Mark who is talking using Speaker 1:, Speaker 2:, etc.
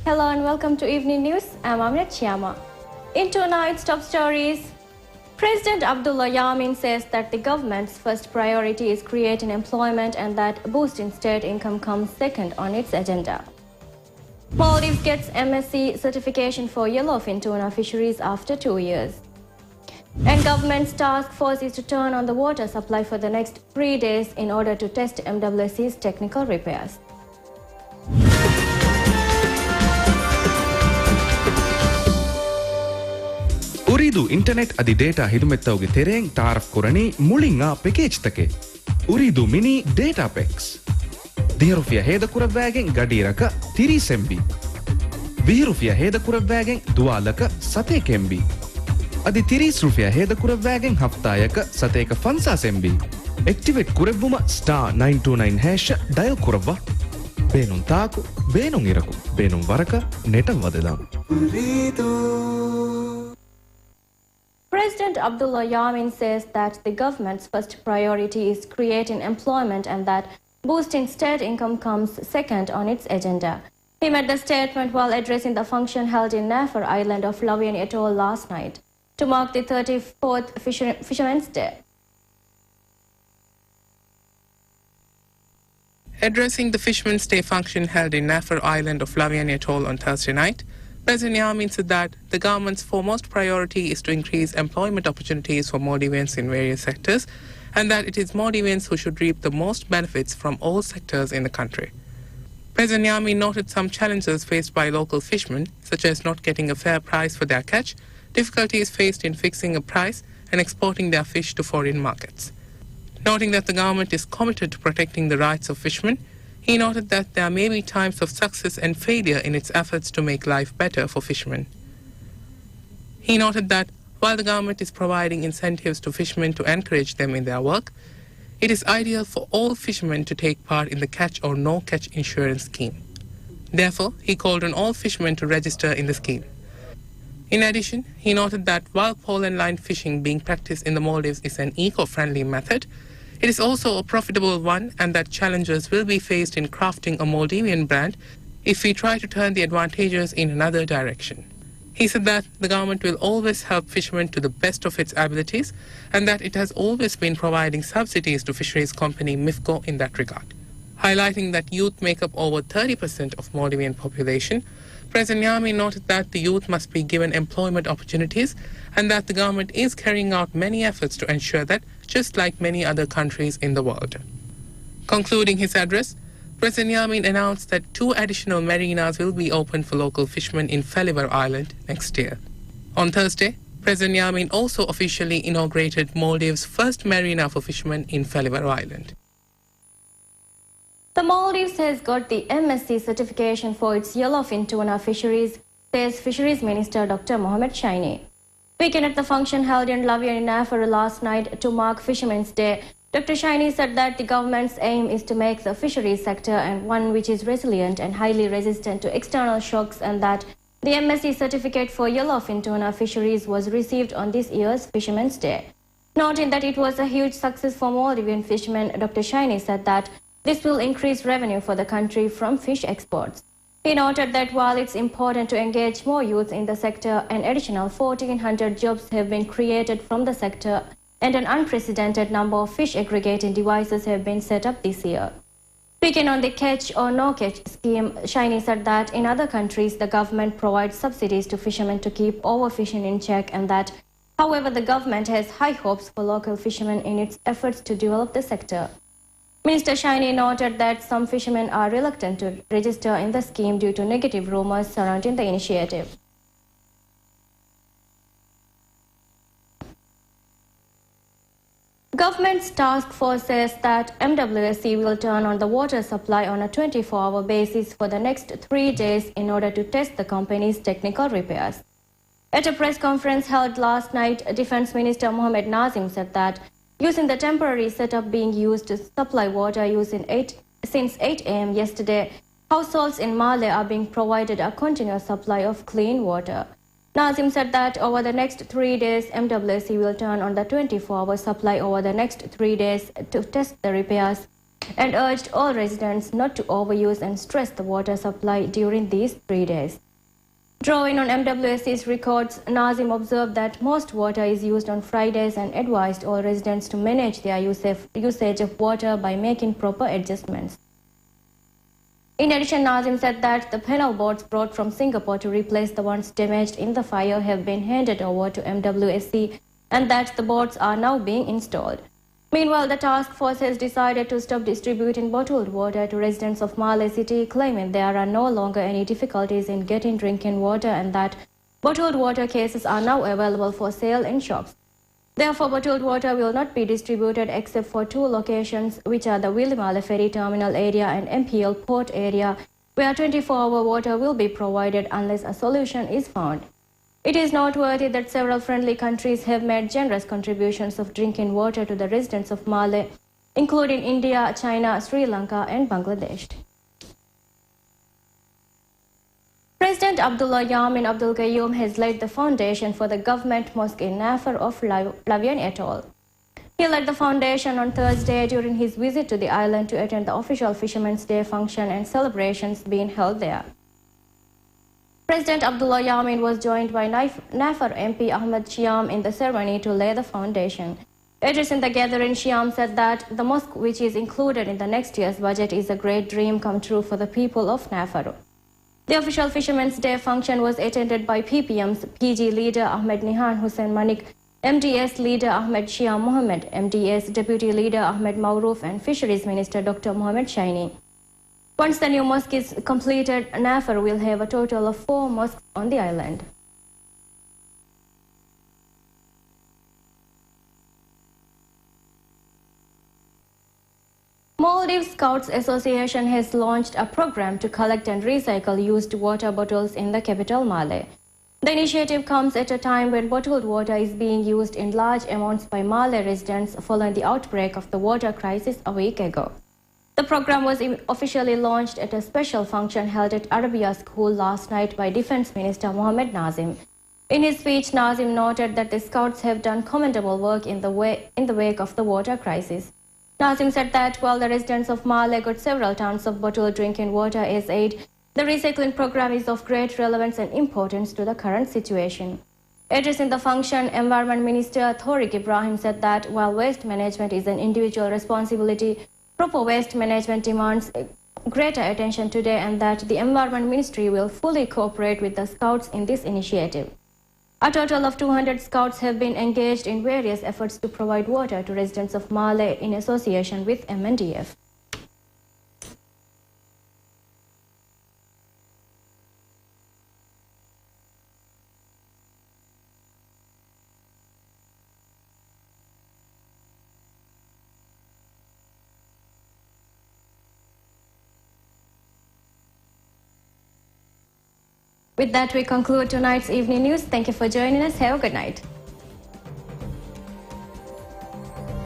Speaker 1: Hello and welcome to Evening News. I'm Amrit Chiama. In tonight's top stories, President Abdullah Yamin says that the government's first priority is creating employment and that boosting state income comes second on its agenda. Maldives gets MSc certification for yellowfin tuna fisheries after 2 years. And government's task force is to turn on the water supply for the next 3 days in order to test MWC's technical repairs.
Speaker 2: ಉರಿದು internet ಅದಿ data ಹಿದುಮೆತ್ತವಗೆ ತೆರೆಂಗ್ ತಾರಫ್ ಕೊರನಿ ಮುಳಿಂಗ ಪೆಕೇಜ್ ತಕೆ ಉರಿದು mini data pecs ದಿಹರುಫಿಯ ಹೇದ ಕುರವ್ವಾಗೆಂ ಗಡೀರಕ 30 MB ವಿಹಿರುಫಿಯ ಹೇದ ಕುರವ್ವಾಗೆಂ ದುವಾಲಕ ಸತೇಕ MB ಅದಿ 30 ರೂಪಾಯಿ ಹೇದ ಕುರವ್ವಾಗೆಂ ಹಫ್ತಾಯಕ ಸತೇಕ 50 MB activate ಕುರವ್ವುಮ *929# dial ಕುರವ್ವ ಬೇನುನ್ ತಾಕು ಬೇನುನ್ ಇರಕು ಬೇನುನ್ ವರಕ ನೆಟ ವದೆದಾಂ
Speaker 1: President Abdullah Yamin says that the government's first priority is creating employment and that boosting state income comes second on its agenda. He made the statement while addressing the function held in Nafar Island of Lavian Atoll last night to mark the 34th Fishermen's Day.
Speaker 3: Addressing the Fishermen's Day function held in Nafar Island of Lavian Atoll on Thursday night, President Yamin said that the government's foremost priority is to increase employment opportunities for Maldivians in various sectors and that it is Maldivians who should reap the most benefits from all sectors in the country. President Yamin noted some challenges faced by local fishermen, such as not getting a fair price for their catch, difficulties faced in fixing a price and exporting their fish to foreign markets. Noting that the government is committed to protecting the rights of fishermen, he noted that there may be times of success and failure in its efforts to make life better for fishermen. He noted that while the government is providing incentives to fishermen to encourage them in their work, it is ideal for all fishermen to take part in the catch or no catch insurance scheme. Therefore, he called on all fishermen to register in the scheme. In addition, he noted that while pole and line fishing being practiced in the Maldives is an eco-friendly method, it is also a profitable one and that challenges will be faced in crafting a Maldivian brand if we try to turn the advantages in another direction. He said that the government will always help fishermen to the best of its abilities and that it has always been providing subsidies to fisheries company MIFCO in that regard. Highlighting that youth make up over 30% of Maldivian population, President Yamin noted that the youth must be given employment opportunities and that the government is carrying out many efforts to ensure that, just like many other countries in the world. Concluding his address, President Yamin announced that 2 additional marinas will be opened for local fishermen in Feliver Island next year. On Thursday, President Yamin also officially inaugurated Maldives' first marina for fishermen in Feliver Island.
Speaker 1: The Maldives has got the MSc certification for its yellowfin tuna fisheries, says Fisheries Minister Dr. Mohammed Shaini. Speaking at the function held in Lavian in Nafar last night to mark Fishermen's Day, Dr. Shaini said that the government's aim is to make the fisheries sector and one which is resilient and highly resistant to external shocks and that the MSc certificate for yellowfin tuna fisheries was received on this year's Fishermen's Day. Noting that it was a huge success for Maldivian fishermen, Dr. Shaini said that this will increase revenue for the country from fish exports. He noted that while it's important to engage more youth in the sector, an additional 1,400 jobs have been created from the sector and an unprecedented number of fish aggregating devices have been set up this year. Speaking on the catch or no catch scheme, Shaini said that in other countries the government provides subsidies to fishermen to keep overfishing in check and that, however, the government has high hopes for local fishermen in its efforts to develop the sector. Minister Shaini noted that some fishermen are reluctant to register in the scheme due to negative rumors surrounding the initiative. Government's task force says that MWSC will turn on the water supply on a 24-hour basis for the next 3 days in order to test the company's technical repairs. At a press conference held last night, Defence Minister Mohammed Nazim said that using the temporary setup being used to supply water since 8 a.m. yesterday, households in Malé are being provided a continuous supply of clean water. Nazim said that over the next 3 days, MWC will turn on the 24-hour supply over the next 3 days to test the repairs and urged all residents not to overuse and stress the water supply during these 3 days. Drawing on MWSC's records, Nazim observed that most water is used on Fridays and advised all residents to manage their usage of water by making proper adjustments. In addition, Nazim said that the panel boards brought from Singapore to replace the ones damaged in the fire have been handed over to MWSC and that the boards are now being installed. Meanwhile, the task force has decided to stop distributing bottled water to residents of Malé City, claiming there are no longer any difficulties in getting drinking water and that bottled water cases are now available for sale in shops. Therefore, bottled water will not be distributed except for 2 locations, which are the Willimale Ferry Terminal area and MPL Port area, where 24-hour water will be provided unless a solution is found. It is noteworthy that several friendly countries have made generous contributions of drinking water to the residents of Malé, including India, China, Sri Lanka and Bangladesh. President Abdullah Yamin Abdul Gayoom has laid the foundation for the government mosque in Nafar of Lavian Atoll. He led the foundation on Thursday during his visit to the island to attend the official Fisherman's Day function and celebrations being held there. President Abdullah Yamin was joined by Nafar MP Ahmed Shiam in the ceremony to lay the foundation. Addressing the gathering, Shiam said that the mosque, which is included in the next year's budget, is a great dream come true for the people of Nafar. The official Fisherman's Day function was attended by PPM's PG leader Ahmed Nihan Hussain Manik, MDS leader Ahmed Shia Mohammed, MDS deputy leader Ahmed Mauroof and Fisheries Minister Dr. Mohammed Shaini. Once the new mosque is completed, Nafar will have a total of 4 mosques on the island. Maldives Scouts Association has launched a program to collect and recycle used water bottles in the capital Malé. The initiative comes at a time when bottled water is being used in large amounts by Malé residents following the outbreak of the water crisis a week ago. The program was officially launched at a special function held at Arabia School last night by Defence Minister Mohammed Nazim. In his speech, Nazim noted that the Scouts have done commendable work in the wake of the water crisis. Nazim said that while the residents of Malé got several tons of bottled drinking water as aid, the recycling program is of great relevance and importance to the current situation. Addressing the function, Environment Minister Thorik Ibrahim said that while waste management is an individual responsibility, proper waste management demands greater attention today and that the Environment Ministry will fully cooperate with the Scouts in this initiative. A total of 200 Scouts have been engaged in various efforts to provide water to residents of Malé in association with MNDF. With that, we conclude tonight's evening news. Thank you for joining us. Have a good night.